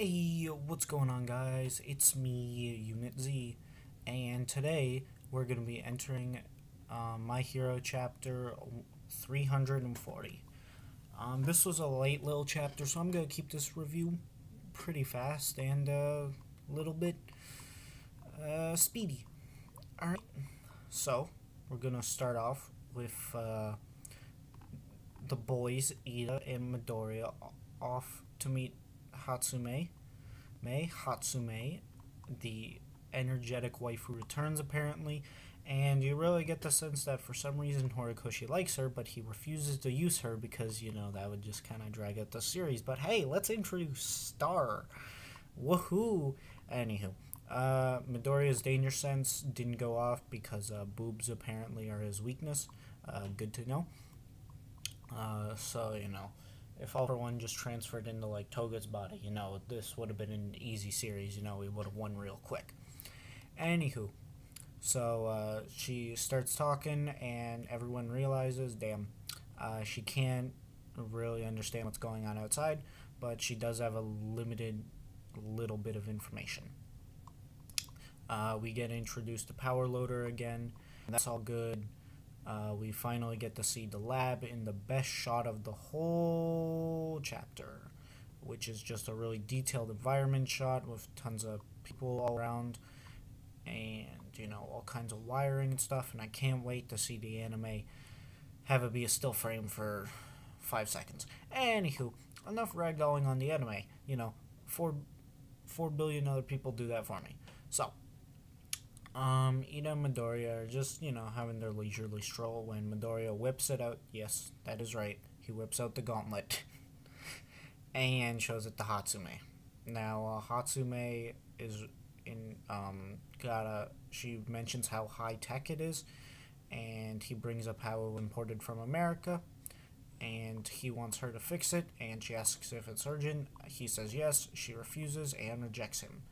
Hey, what's going on, guys? It's me, Unit Z, and today we're going to be entering My Hero chapter 340. This was a late little chapter, so I'm going to keep this review pretty fast and a little bit speedy. Alright, so we're going to start off with the boys, Ida and Midoriya, off to meet Hatsume. Hatsume, the energetic wife who returns apparently, and you really get the sense that for some reason Horikoshi likes her, but he refuses to use her because, that would just kind of drag out the series. But hey, let's introduce Star. Woohoo! Anywho, Midoriya's danger sense didn't go off because boobs apparently are his weakness. Good to know. If All For One just transferred into like Toga's body, this would have been an easy series. We would have won real quick. Anywho, so she starts talking, and everyone realizes, damn, she can't really understand what's going on outside, but she does have a limited little bit of information. We get introduced to Power Loader again. That's all good. We finally get to see the lab in the best shot of the whole chapter, which is just a really detailed environment shot with tons of people all around and, all kinds of wiring and stuff. And I can't wait to see the anime have it be a still frame for 5 seconds. Anywho, enough ragdolling on the anime. 4 billion other people do that for me. So, Ida and Midoriya are just, having their leisurely stroll when Midoriya whips it out. Yes, that is right. He whips out the gauntlet and shows it to Hatsume. Now, Hatsume is she mentions how high tech it is, and he brings up how it was imported from America, and he wants her to fix it, and she asks if it's urgent. He says yes. She refuses and rejects him.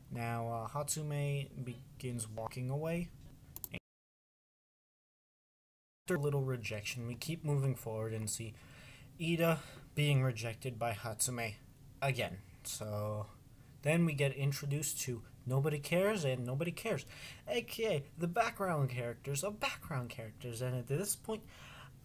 Now, Hatsume begins walking away. After a little rejection, we keep moving forward and see Ida being rejected by Hatsume again. So, then we get introduced to Nobody Cares and Nobody Cares, aka the background characters of background characters. And at this point,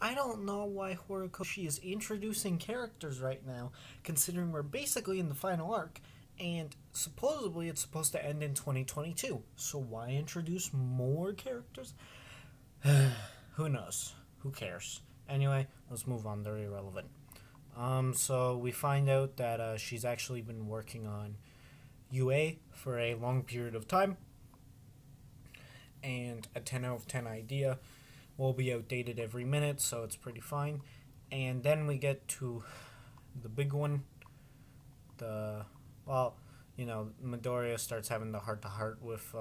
I don't know why Horikoshi is introducing characters right now, considering we're basically in the final arc. And supposedly it's supposed to end in 2022. So why introduce more characters? Who knows? Who cares? Anyway, let's move on. They're irrelevant. So we find out that she's actually been working on UA for a long period of time. And a 10 out of 10 idea will be outdated every minute, so it's pretty fine. And then we get to the big one. Midoriya starts having the heart-to-heart with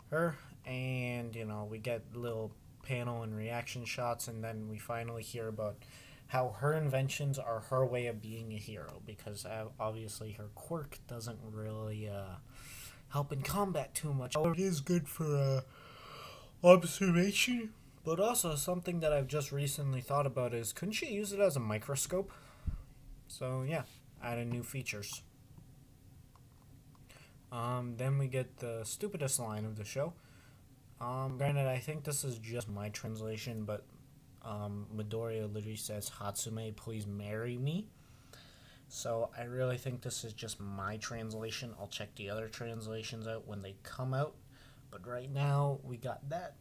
her, and, we get little panel and reaction shots, and then we finally hear about how her inventions are her way of being a hero, because obviously her quirk doesn't really help in combat too much. It is good for observation, but also something that I've just recently thought about is, couldn't she use it as a microscope? So, yeah. Adding new features. Then we get the stupidest line of the show. Granted, I think this is just my translation, but Midoriya literally says, "Hatsume, please marry me." So I really think this is just my translation. I'll check the other translations out when they come out. But right now, we got that.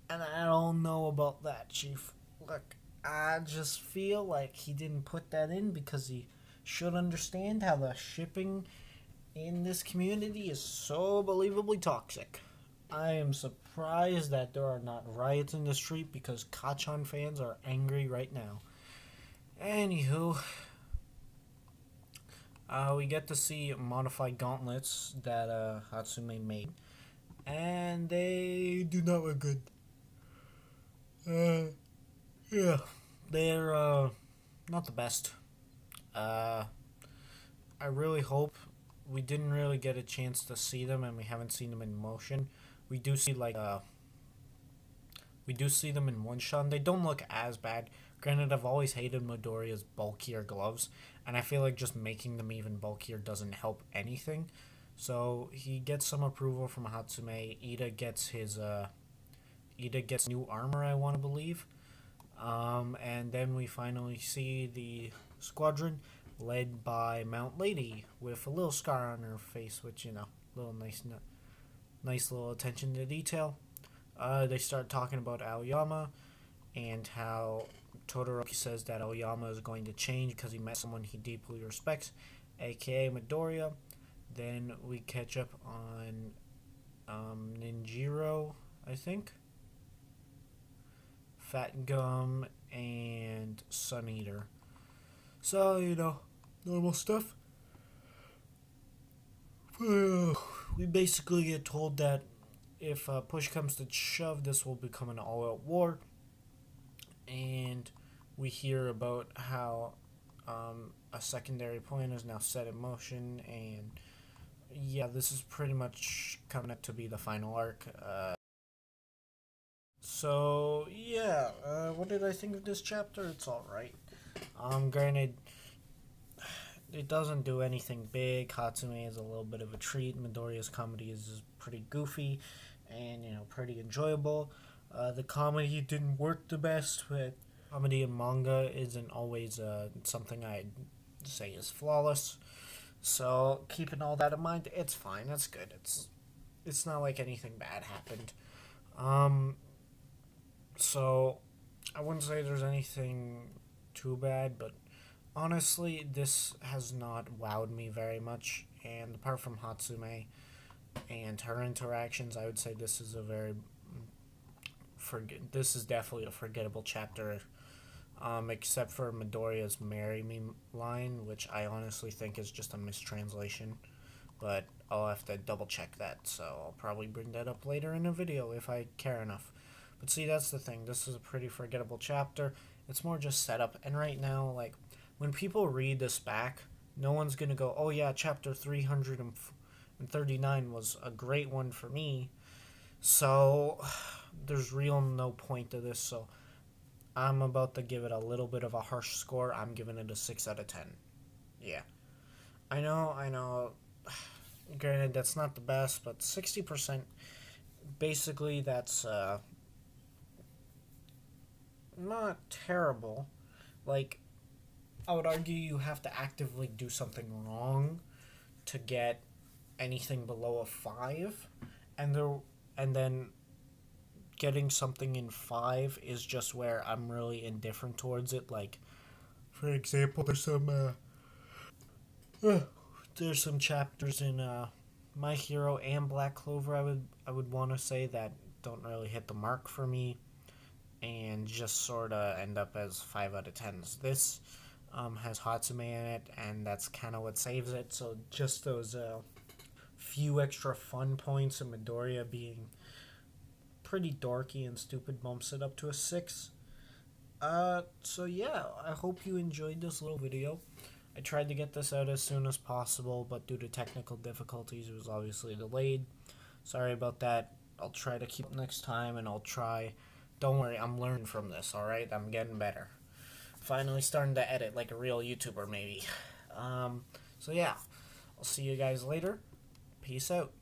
And I don't know about that, Chief. Look, I just feel like he didn't put that in because he should understand how the shipping in this community is so believably toxic. I am surprised that there are not riots in the street because Kacchan fans are angry right now. Anywho, we get to see modified gauntlets that Hatsume made, and they do not look good. Yeah, they're not the best. I really hope we didn't really get a chance to see them, and we haven't seen them in motion. We do see them in one shot. They don't look as bad. Granted, I've always hated Midoriya's bulkier gloves, and I feel like just making them even bulkier doesn't help anything. So he gets some approval from Hatsume. Ida gets new armor, I want to believe. And then we finally see the squadron led by Mount Lady with a little scar on her face, which, little nice little attention to detail. They start talking about Aoyama and how Todoroki says that Aoyama is going to change because he met someone he deeply respects, aka Midoriya. Then we catch up on Ninjiro, I think, Fat Gum, and Sun Eater. So, normal stuff. We basically get told that if push comes to shove, this will become an all-out war. And we hear about how a secondary plan is now set in motion, and yeah, this is pretty much coming up to be the final arc. So yeah, what did I think of this chapter? It's alright. Granted, it doesn't do anything big. Hatsume is a little bit of a treat. Midoriya's comedy is pretty goofy and, pretty enjoyable. The comedy didn't work the best, but comedy in manga isn't always something I'd say is flawless. So, keeping all that in mind, it's fine. It's good. It's not like anything bad happened. So, I wouldn't say there's anything too bad, but honestly, this has not wowed me very much. And apart from Hatsume and her interactions, I would say this is this is definitely a forgettable chapter, except for Midoriya's "marry me" line, which I honestly think is just a mistranslation, but I'll have to double check that, so I'll probably bring that up later in a video if I care enough. But see, that's the thing, this is a pretty forgettable chapter. It's more just setup, and right now, when people read this back, no one's gonna go, oh yeah, chapter 339 was a great one for me, so there's real no point to this. So I'm about to give it a little bit of a harsh score. I'm giving it a 6 out of 10. Yeah, I know, granted that's not the best, but 60%, basically that's not terrible. I would argue you have to actively do something wrong to get anything below a 5, and then getting something in 5 is just where I'm really indifferent towards it. For example, there's some chapters in My Hero and Black Clover I would want to say that don't really hit the mark for me, and just sort of end up as 5 out of 10s. This has Hatsume in it, and that's kind of what saves it. So just those few extra fun points and Midoriya being pretty dorky and stupid bumps it up to a 6. So yeah, I hope you enjoyed this little video. I tried to get this out as soon as possible, but due to technical difficulties, it was obviously delayed. Sorry about that. I'll try to keep next time, and don't worry, I'm learning from this, alright? I'm getting better. Finally starting to edit like a real YouTuber, maybe. So yeah, I'll see you guys later. Peace out.